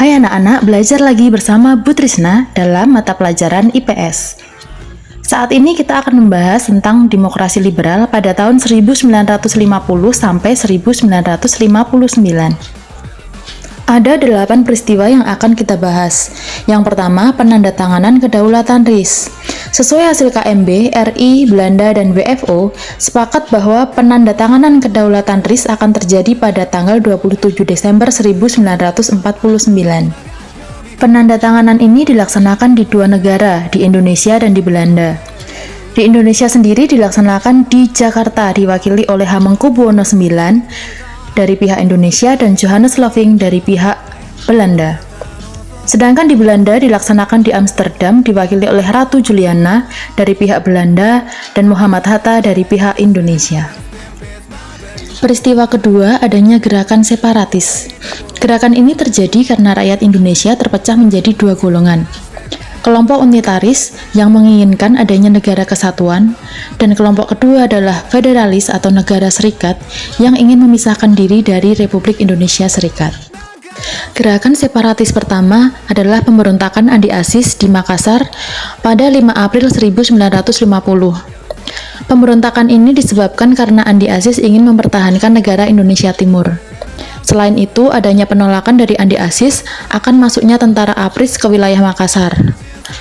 Hai anak-anak, belajar lagi bersama Bu Trisna dalam mata pelajaran IPS. Saat ini kita akan membahas tentang demokrasi liberal pada tahun 1950 sampai 1959. Ada 8 peristiwa yang akan kita bahas. Yang pertama, penandatanganan kedaulatan RIS. Sesuai hasil KMB, RI, Belanda, dan WFO sepakat bahwa penandatanganan kedaulatan RIS akan terjadi pada tanggal 27 Desember 1949. Penandatanganan ini dilaksanakan di dua negara, di Indonesia dan di Belanda. Di Indonesia sendiri dilaksanakan di Jakarta, diwakili oleh Hamengkubuwono IX dari pihak Indonesia dan Johannes Loving dari pihak Belanda. Sedangkan di Belanda dilaksanakan di Amsterdam, diwakili oleh Ratu Juliana dari pihak Belanda dan Muhammad Hatta dari pihak Indonesia. Peristiwa kedua, adanya gerakan separatis. Gerakan ini terjadi karena rakyat Indonesia terpecah menjadi dua golongan. Kelompok unitaris yang menginginkan adanya negara kesatuan, dan kelompok kedua adalah federalis atau negara serikat yang ingin memisahkan diri dari Republik Indonesia Serikat. Gerakan separatis pertama adalah pemberontakan Andi Aziz di Makassar pada 5 April 1950. Pemberontakan ini disebabkan karena Andi Aziz ingin mempertahankan negara Indonesia Timur. Selain itu, adanya penolakan dari Andi Aziz akan masuknya tentara APRIS ke wilayah Makassar.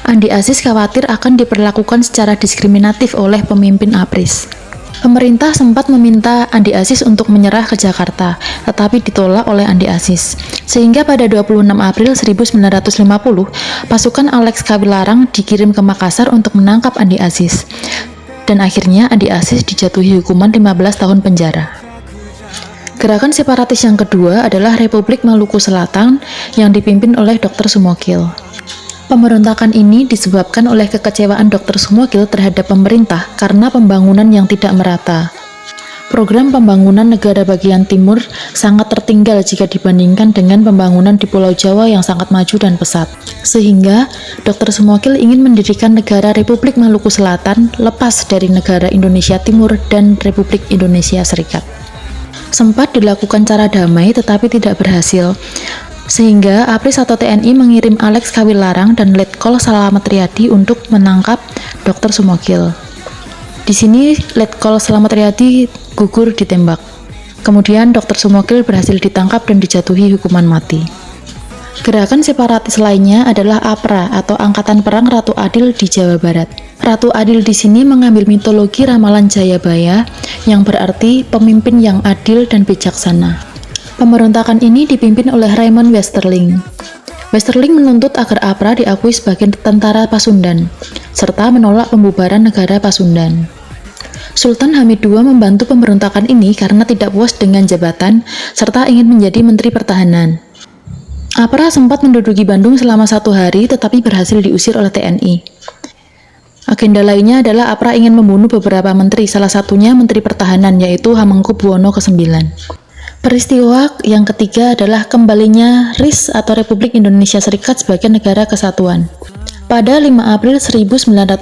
Andi Aziz khawatir akan diperlakukan secara diskriminatif oleh pemimpin APRIS. Pemerintah sempat meminta Andi Aziz untuk menyerah ke Jakarta, tetapi ditolak oleh Andi Aziz. Sehingga pada 26 April 1950, pasukan Alex Kawilarang dikirim ke Makassar untuk menangkap Andi Aziz. Dan akhirnya Andi Aziz dijatuhi hukuman 15 tahun penjara. Gerakan separatis yang kedua adalah Republik Maluku Selatan yang dipimpin oleh Dr. Sumokil. Pemberontakan ini disebabkan oleh kekecewaan Dr. Sumokil terhadap pemerintah karena pembangunan yang tidak merata. Program pembangunan negara bagian timur sangat tertinggal jika dibandingkan dengan pembangunan di Pulau Jawa yang sangat maju dan pesat. Sehingga Dr. Sumokil ingin mendirikan negara Republik Maluku Selatan lepas dari negara Indonesia Timur dan Republik Indonesia Serikat. Sempat dilakukan cara damai tetapi tidak berhasil. Sehingga APRIS atau TNI mengirim Alex Kawilarang dan Letkol Slamet Riyadi untuk menangkap Dr. Sumokil. Di sini Letkol Slamet Riyadi gugur ditembak. Kemudian Dr. Sumokil berhasil ditangkap dan dijatuhi hukuman mati. Gerakan separatis lainnya adalah APRA atau Angkatan Perang Ratu Adil di Jawa Barat. Ratu Adil di sini mengambil mitologi ramalan Jayabaya yang berarti pemimpin yang adil dan bijaksana. Pemberontakan ini dipimpin oleh Raymond Westerling. Westerling menuntut agar APRA diakui sebagai tentara Pasundan, serta menolak pembubaran negara Pasundan. Sultan Hamid II membantu pemberontakan ini karena tidak puas dengan jabatan, serta ingin menjadi Menteri Pertahanan. APRA sempat menduduki Bandung selama 1 hari, tetapi berhasil diusir oleh TNI. Agenda lainnya adalah APRA ingin membunuh beberapa menteri, salah satunya Menteri Pertahanan, yaitu Hamengkubuwono IX. Peristiwa yang ketiga adalah kembalinya RIS atau Republik Indonesia Serikat sebagai negara kesatuan. Pada 5 April 1950,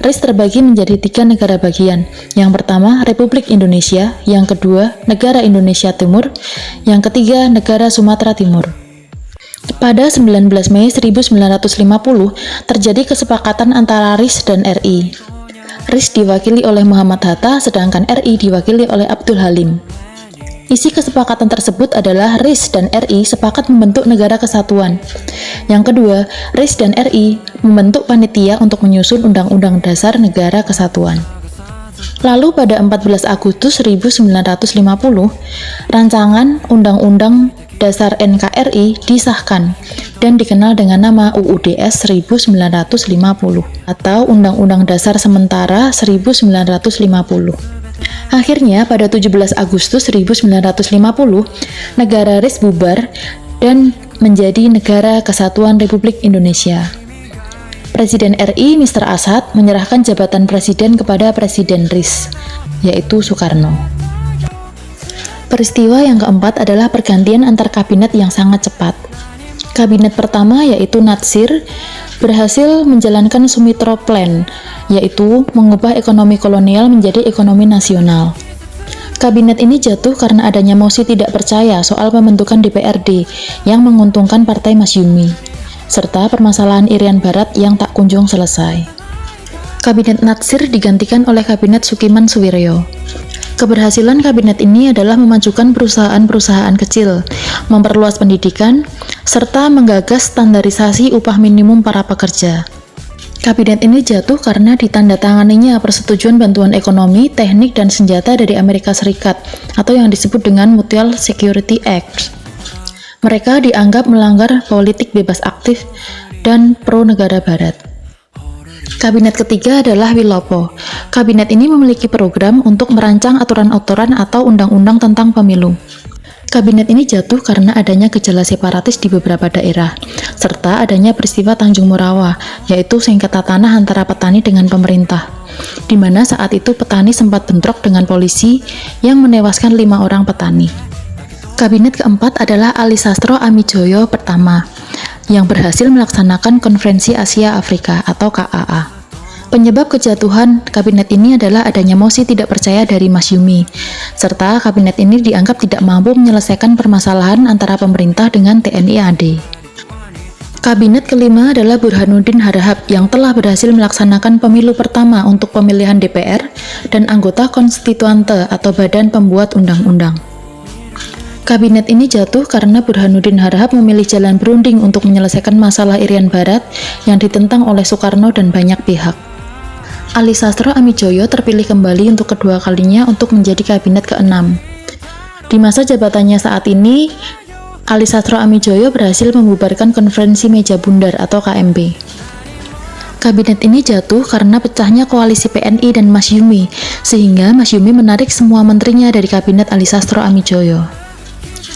RIS terbagi menjadi 3 negara bagian. Yang pertama, Republik Indonesia, yang kedua, Negara Indonesia Timur, yang ketiga, Negara Sumatera Timur. Pada 19 Mei 1950, terjadi kesepakatan antara RIS dan RI. RIS diwakili oleh Muhammad Hatta, sedangkan RI diwakili oleh Abdul Halim. Isi kesepakatan tersebut adalah RIS dan RI sepakat membentuk negara kesatuan. Yang kedua, RIS dan RI membentuk panitia untuk menyusun Undang-Undang Dasar Negara Kesatuan. Lalu pada 14 Agustus 1950, rancangan Undang-Undang Dasar NKRI disahkan dan dikenal dengan nama UUDS 1950 atau Undang-Undang Dasar Sementara 1950. Akhirnya pada 17 Agustus 1950, negara RIS bubar dan menjadi Negara Kesatuan Republik Indonesia. Presiden RI Mr. Asad menyerahkan jabatan presiden kepada Presiden RIS, yaitu Soekarno. Peristiwa yang keempat adalah pergantian antar kabinet yang sangat cepat. Kabinet pertama, yaitu Natsir, berhasil menjalankan Sumitra Plan, yaitu mengubah ekonomi kolonial menjadi ekonomi nasional. Kabinet ini jatuh karena adanya mosi tidak percaya soal pembentukan DPRD yang menguntungkan partai Masyumi, serta permasalahan Irian Barat yang tak kunjung selesai. Kabinet Natsir digantikan oleh Kabinet Sukiman Suwiryo. Keberhasilan kabinet ini adalah memajukan perusahaan-perusahaan kecil, memperluas pendidikan, serta menggagas standarisasi upah minimum para pekerja. Kabinet ini jatuh karena ditandatanganinya persetujuan bantuan ekonomi, teknik, dan senjata dari Amerika Serikat atau yang disebut dengan Mutual Security Act. Mereka dianggap melanggar politik bebas aktif dan pro negara barat. Kabinet ketiga adalah Wilopo. Kabinet ini memiliki program untuk merancang aturan-aturan atau undang-undang tentang pemilu. Kabinet ini jatuh karena adanya gejala separatis di beberapa daerah, serta adanya peristiwa Tanjung Morawa, yaitu sengketa tanah antara petani dengan pemerintah, di mana saat itu petani sempat bentrok dengan polisi yang menewaskan 5 orang petani. Kabinet keempat adalah Ali Sastro Amijoyo pertama, yang berhasil melaksanakan Konferensi Asia Afrika atau KAA. Penyebab kejatuhan kabinet ini adalah adanya mosi tidak percaya dari Masyumi, serta kabinet ini dianggap tidak mampu menyelesaikan permasalahan antara pemerintah dengan TNI AD. Kabinet kelima adalah Burhanuddin Harahap yang telah berhasil melaksanakan pemilu pertama untuk pemilihan DPR dan anggota konstituante atau badan pembuat undang-undang. Kabinet ini jatuh karena Burhanuddin Harahap memilih jalan berunding untuk menyelesaikan masalah Irian Barat yang ditentang oleh Soekarno dan banyak pihak. Ali Sastro Amijoyo terpilih kembali untuk kedua kalinya untuk menjadi kabinet ke-6. Di masa jabatannya saat ini, Ali Sastro Amijoyo berhasil membubarkan Konferensi Meja Bundar atau KMB. Kabinet ini jatuh karena pecahnya koalisi PNI dan Masyumi, sehingga Masyumi menarik semua menterinya dari kabinet Ali Sastro Amijoyo.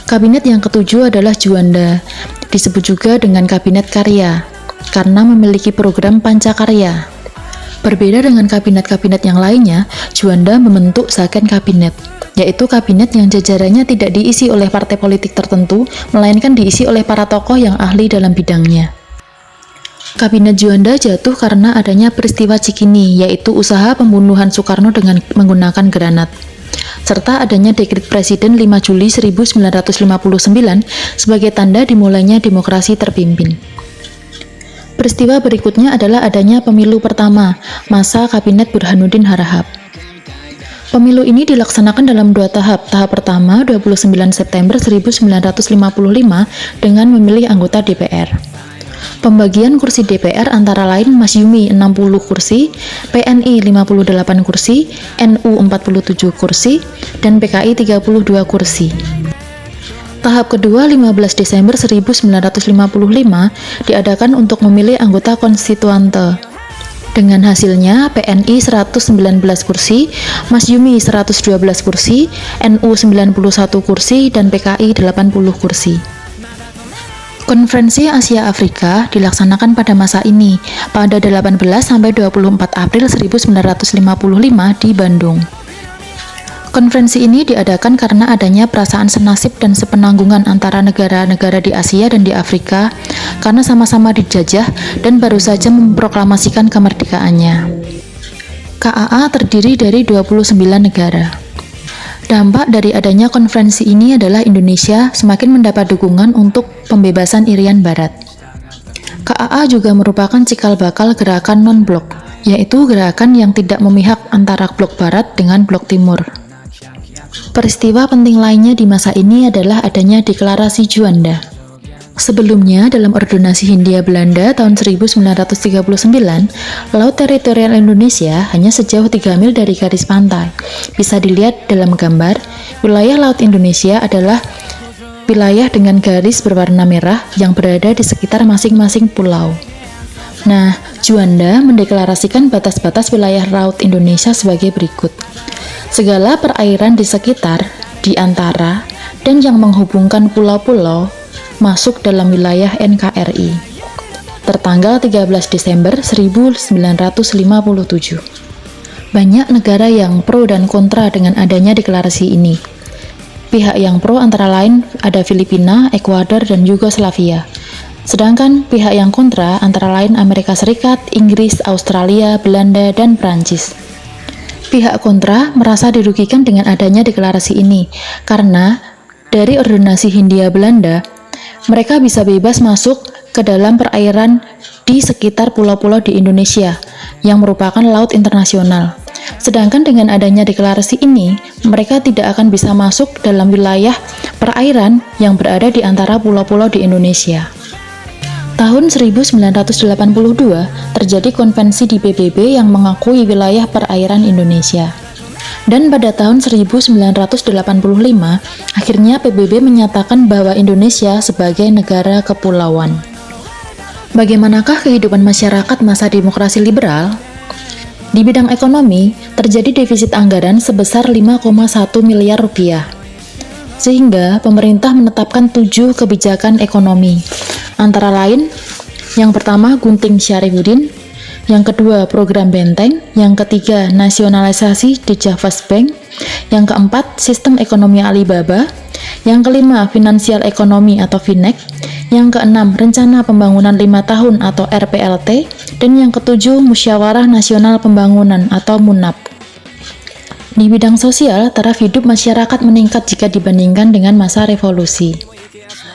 Kabinet yang ketujuh adalah Juanda, disebut juga dengan Kabinet Karya, karena memiliki program Pancakarya. Berbeda dengan kabinet-kabinet yang lainnya, Juanda membentuk Second Kabinet, yaitu kabinet yang jajarannya tidak diisi oleh partai politik tertentu, melainkan diisi oleh para tokoh yang ahli dalam bidangnya. Kabinet Juanda jatuh karena adanya peristiwa Cikini, yaitu usaha pembunuhan Soekarno dengan menggunakan granat, serta adanya dekret Presiden 5 Juli 1959 sebagai tanda dimulainya demokrasi terpimpin. Peristiwa berikutnya adalah adanya pemilu pertama, masa Kabinet Burhanuddin Harahap. Pemilu ini dilaksanakan dalam 2 tahap. Tahap pertama 29 September 1955 dengan memilih anggota DPR. Pembagian kursi DPR antara lain Masyumi 60 kursi, PNI 58 kursi, NU 47 kursi, dan PKI 32 kursi. Tahap kedua 15 Desember 1955 diadakan untuk memilih anggota konstituante. Dengan hasilnya PNI 119 kursi, Masyumi 112 kursi, NU 91 kursi, dan PKI 80 kursi. Konferensi Asia Afrika dilaksanakan pada masa ini pada 18 sampai 24 April 1955 di Bandung. Konferensi ini diadakan karena adanya perasaan senasib dan sepenanggungan antara negara-negara di Asia dan di Afrika karena sama-sama dijajah dan baru saja memproklamasikan kemerdekaannya. KAA terdiri dari 29 negara. Dampak dari adanya konferensi ini adalah Indonesia semakin mendapat dukungan untuk pembebasan Irian Barat. KAA juga merupakan cikal bakal gerakan non-blok, yaitu gerakan yang tidak memihak antara blok Barat dengan blok Timur. Peristiwa penting lainnya di masa ini adalah adanya deklarasi Juanda. Sebelumnya, dalam Ordonansi Hindia Belanda tahun 1939, laut teritorial Indonesia hanya sejauh 3 mil dari garis pantai. Bisa dilihat dalam gambar, wilayah laut Indonesia adalah wilayah dengan garis berwarna merah yang berada di sekitar masing-masing pulau. Nah, Juanda mendeklarasikan batas-batas wilayah laut Indonesia sebagai berikut. Segala perairan di sekitar, di antara, dan yang menghubungkan pulau-pulau masuk dalam wilayah NKRI. Tertanggal 13 Desember 1957. Banyak negara yang pro dan kontra dengan adanya deklarasi ini. Pihak yang pro antara lain ada Filipina, Ekuador, dan Yugoslavia. Sedangkan pihak yang kontra antara lain Amerika Serikat, Inggris, Australia, Belanda, dan Prancis. Pihak kontra merasa dirugikan dengan adanya deklarasi ini, karena dari ordonasi Hindia Belanda, mereka bisa bebas masuk ke dalam perairan di sekitar pulau-pulau di Indonesia yang merupakan laut internasional. Sedangkan dengan adanya deklarasi ini, mereka tidak akan bisa masuk dalam wilayah perairan yang berada di antara pulau-pulau di Indonesia. Tahun 1982 terjadi konvensi di PBB yang mengakui wilayah perairan Indonesia. Dan pada tahun 1985, akhirnya PBB menyatakan bahwa Indonesia sebagai negara kepulauan. Bagaimanakah kehidupan masyarakat masa demokrasi liberal? Di bidang ekonomi, terjadi defisit anggaran sebesar 5,1 miliar rupiah. Sehingga pemerintah menetapkan 7 kebijakan ekonomi. Antara lain, yang pertama Gunting Syarifuddin, yang kedua program Benteng, yang ketiga nasionalisasi di Javas Bank, yang keempat sistem ekonomi Alibaba, yang kelima finansial ekonomi atau FINEK, yang keenam rencana pembangunan 5 tahun atau RPLT, dan yang ketujuh musyawarah nasional pembangunan atau MUNAP. Di bidang sosial, taraf hidup masyarakat meningkat jika dibandingkan dengan masa revolusi.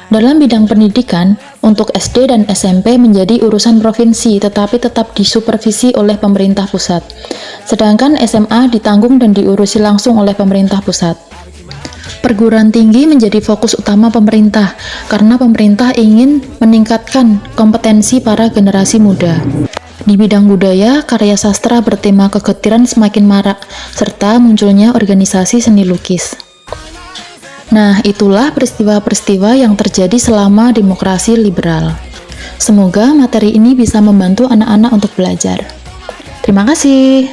Dalam bidang pendidikan, untuk SD dan SMP menjadi urusan provinsi tetapi tetap disupervisi oleh pemerintah pusat. Sedangkan SMA ditanggung dan diurusi langsung oleh pemerintah pusat. Perguruan tinggi menjadi fokus utama pemerintah karena pemerintah ingin meningkatkan kompetensi para generasi muda. Di bidang budaya, karya sastra bertema kegetiran semakin marak serta munculnya organisasi seni lukis. Nah, itulah peristiwa-peristiwa yang terjadi selama demokrasi liberal. Semoga materi ini bisa membantu anak-anak untuk belajar. Terima kasih.